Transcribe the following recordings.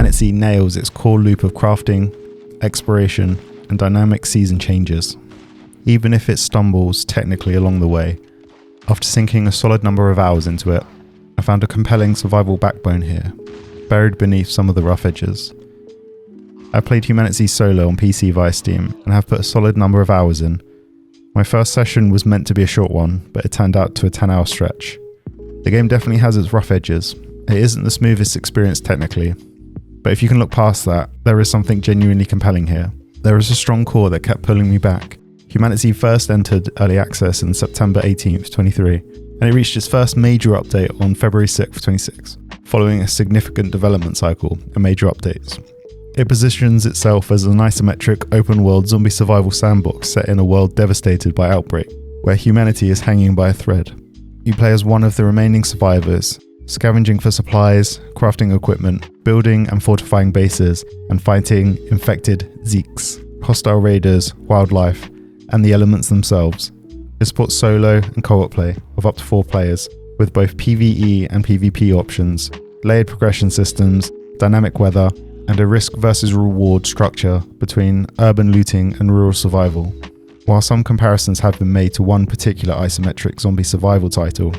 HumanitZ nails its core loop of crafting, exploration, and dynamic season changes, even if it stumbles technically along the way. After sinking a solid number of hours into it, I found a compelling survival backbone here, buried beneath some of the rough edges. I played HumanitZ solo on PC via Steam and have put a solid number of hours in. My first session was meant to be a short one, but it turned out to a 10-hour stretch. The game definitely has its rough edges. It isn't the smoothest experience technically, but if you can look past that, there is something genuinely compelling here. There is a strong core that kept pulling me back. HumanitZ first entered early access on September 18th, 23, and it reached its first major update on February 6th, 26, following a significant development cycle and major updates. It positions itself as an isometric, open-world zombie survival sandbox set in a world devastated by outbreak, where humanity is hanging by a thread. You play as one of the remaining survivors, scavenging for supplies, crafting equipment, building and fortifying bases, and fighting infected Zeeks, hostile raiders, wildlife, and the elements themselves. It supports solo and co-op play of up to 4 players, with both PvE and PvP options, layered progression systems, dynamic weather, and a risk versus reward structure between urban looting and rural survival. While some comparisons have been made to one particular isometric zombie survival title,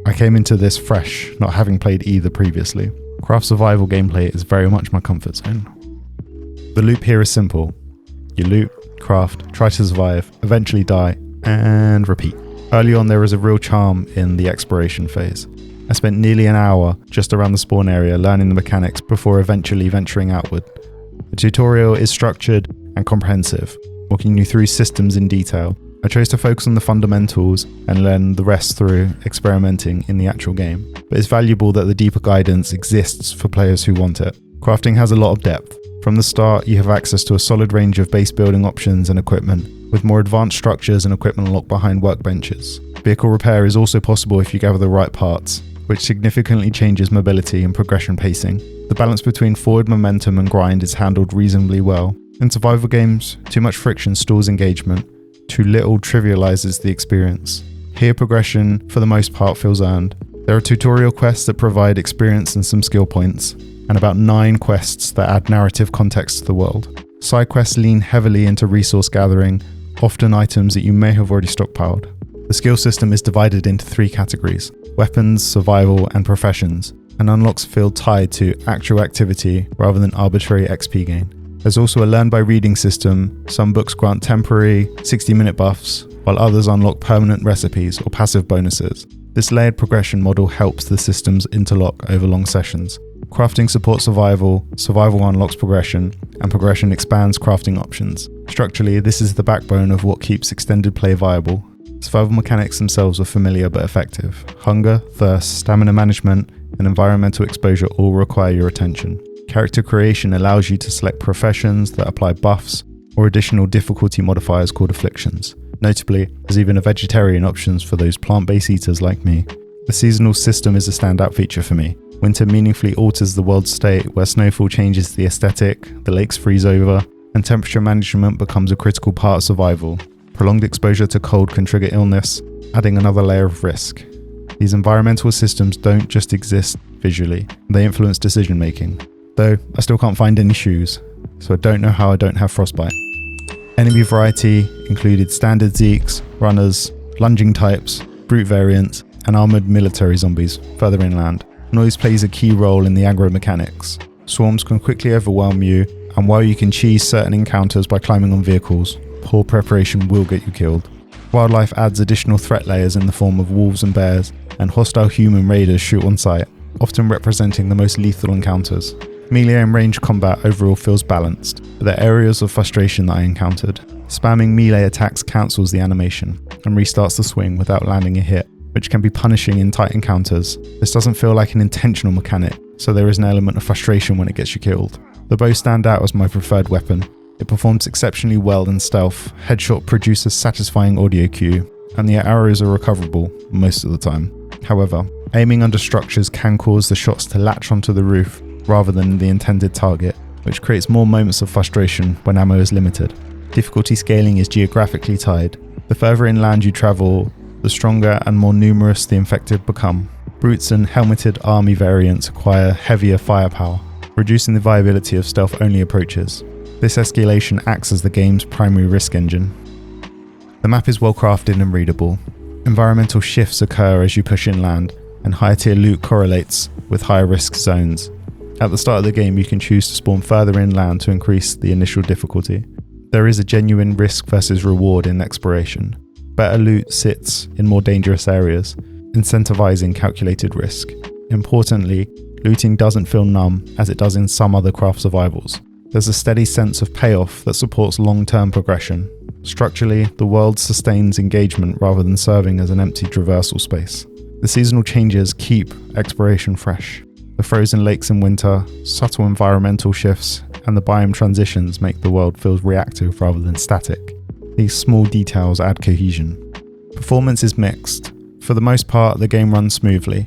I came into this fresh, not having played either previously. Craft survival gameplay is very much my comfort zone. The loop here is simple. You loot, craft, try to survive, eventually die, and repeat. Early on there is a real charm in the exploration phase. I spent nearly an hour just around the spawn area learning the mechanics before eventually venturing outward. The tutorial is structured and comprehensive, walking you through systems in detail. I chose to focus on the fundamentals and learn the rest through experimenting in the actual game, but it's valuable that the deeper guidance exists for players who want it. Crafting has a lot of depth. From the start, you have access to a solid range of base building options and equipment, with more advanced structures and equipment locked behind workbenches. Vehicle repair is also possible if you gather the right parts, which significantly changes mobility and progression pacing. The balance between forward momentum and grind is handled reasonably well. In survival games, too much friction stalls engagement, too little trivializes the experience. Here progression, for the most part, feels earned. There are tutorial quests that provide experience and some skill points, and about 9 quests that add narrative context to the world. Side quests lean heavily into resource gathering, often items that you may have already stockpiled. The skill system is divided into 3 categories: weapons, survival, and professions, and unlocks feel tied to actual activity rather than arbitrary XP gain. There's also a learn by reading system. Some books grant temporary 60-minute buffs, while others unlock permanent recipes or passive bonuses. This layered progression model helps the systems interlock over long sessions. Crafting supports survival, survival unlocks progression, and progression expands crafting options. Structurally, this is the backbone of what keeps extended play viable. Survival mechanics themselves are familiar but effective. Hunger, thirst, stamina management, and environmental exposure all require your attention. Character creation allows you to select professions that apply buffs or additional difficulty modifiers called afflictions. Notably, there's even a vegetarian options for those plant-based eaters like me. The seasonal system is a standout feature for me. Winter meaningfully alters the world's state, where snowfall changes the aesthetic, the lakes freeze over, and temperature management becomes a critical part of survival. Prolonged exposure to cold can trigger illness, adding another layer of risk. These environmental systems don't just exist visually, they influence decision making. Though, I still can't find any shoes, so I don't know how I don't have frostbite. Enemy variety included standard Zeeks, runners, lunging types, brute variants, and armoured military zombies further inland. Noise plays a key role in the aggro mechanics. Swarms can quickly overwhelm you, and while you can cheese certain encounters by climbing on vehicles, poor preparation will get you killed. Wildlife adds additional threat layers in the form of wolves and bears, and hostile human raiders shoot on sight, often representing the most lethal encounters. Melee and range combat overall feels balanced, but there are areas of frustration that I encountered. Spamming melee attacks cancels the animation and restarts the swing without landing a hit, which can be punishing in tight encounters. This doesn't feel like an intentional mechanic, so there is an element of frustration when it gets you killed. The bow stands out as my preferred weapon. It performs exceptionally well in stealth, headshot produces satisfying audio cue, and the arrows are recoverable most of the time. However, aiming under structures can cause the shots to latch onto the roof rather than the intended target, which creates more moments of frustration when ammo is limited. Difficulty scaling is geographically tied. The further inland you travel, the stronger and more numerous the infected become. Brutes and helmeted army variants acquire heavier firepower, reducing the viability of stealth-only approaches. This escalation acts as the game's primary risk engine. The map is well crafted and readable. Environmental shifts occur as you push inland, and higher tier loot correlates with higher risk zones. At the start of the game, you can choose to spawn further inland to increase the initial difficulty. There is a genuine risk versus reward in exploration. Better loot sits in more dangerous areas, incentivizing calculated risk. Importantly, looting doesn't feel numb as it does in some other craft survivals. There's a steady sense of payoff that supports long-term progression. Structurally, the world sustains engagement rather than serving as an empty traversal space. The seasonal changes keep exploration fresh. The frozen lakes in winter, subtle environmental shifts, and the biome transitions make the world feel reactive rather than static. These small details add cohesion. Performance is mixed. For the most part, the game runs smoothly.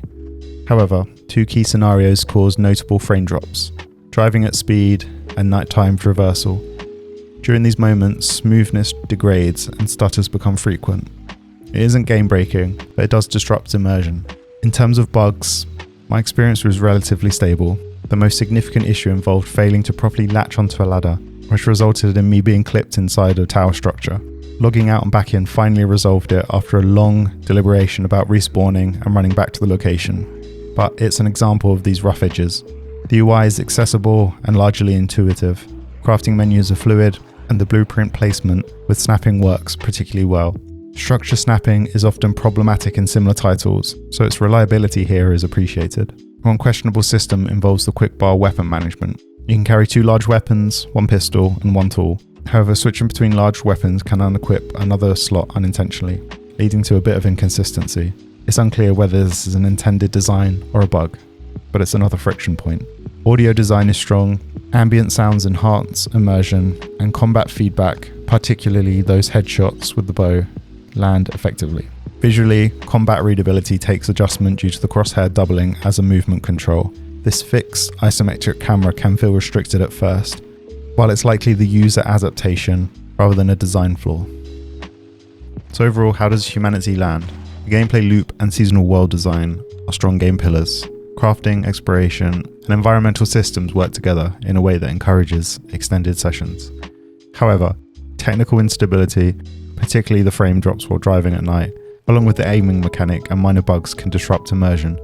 However, two key scenarios cause notable frame drops: driving at speed and nighttime traversal. During these moments, smoothness degrades and stutters become frequent. It isn't game breaking, but it does disrupt immersion. In terms of bugs, my experience was relatively stable. The most significant issue involved failing to properly latch onto a ladder, which resulted in me being clipped inside a tower structure. Logging out and back in finally resolved it after a long deliberation about respawning and running back to the location. But it's an example of these rough edges. The UI is accessible and largely intuitive. Crafting menus are fluid, and the blueprint placement with snapping works particularly well. Structure snapping is often problematic in similar titles, so its reliability here is appreciated. One questionable system involves the quickbar weapon management. You can carry 2 large weapons, 1 pistol, and 1 tool. However, switching between large weapons can unequip another slot unintentionally, leading to a bit of inconsistency. It's unclear whether this is an intended design or a bug, but it's another friction point. Audio design is strong, ambient sounds enhance immersion, and combat feedback, particularly those headshots with the bow, land effectively. Visually, combat readability takes adjustment due to the crosshair doubling as a movement control. This fixed isometric camera can feel restricted at first, while it's likely the user adaptation rather than a design flaw. So overall, how does HumanitZ land? The gameplay loop and seasonal world design are strong game pillars. Crafting, exploration, and environmental systems work together in a way that encourages extended sessions. However, technical instability, particularly the frame drops while driving at night, along with the aiming mechanic and minor bugs can disrupt immersion.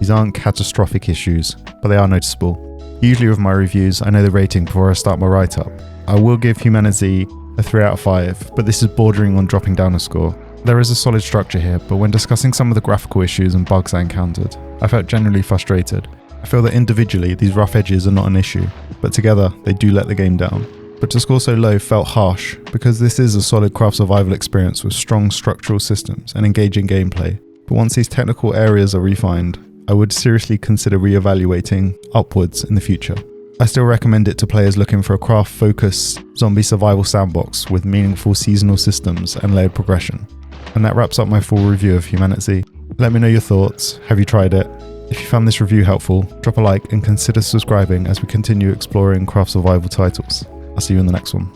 These aren't catastrophic issues, but they are noticeable. Usually with my reviews, I know the rating before I start my write-up. I will give HumanitZ a 3 out of 5, but this is bordering on dropping down a score. There is a solid structure here, but when discussing some of the graphical issues and bugs I encountered, I felt generally frustrated. I feel that individually these rough edges are not an issue, but together they do let the game down. But to score so low felt harsh, because this is a solid craft survival experience with strong structural systems and engaging gameplay. But once these technical areas are refined, I would seriously consider re-evaluating upwards in the future. I still recommend it to players looking for a craft-focused zombie survival sandbox with meaningful seasonal systems and layered progression. And that wraps up my full review of HumanitZ. Let me know your thoughts. Have you tried it? If you found this review helpful, drop a like and consider subscribing as we continue exploring craft survival titles. I'll see you in the next one.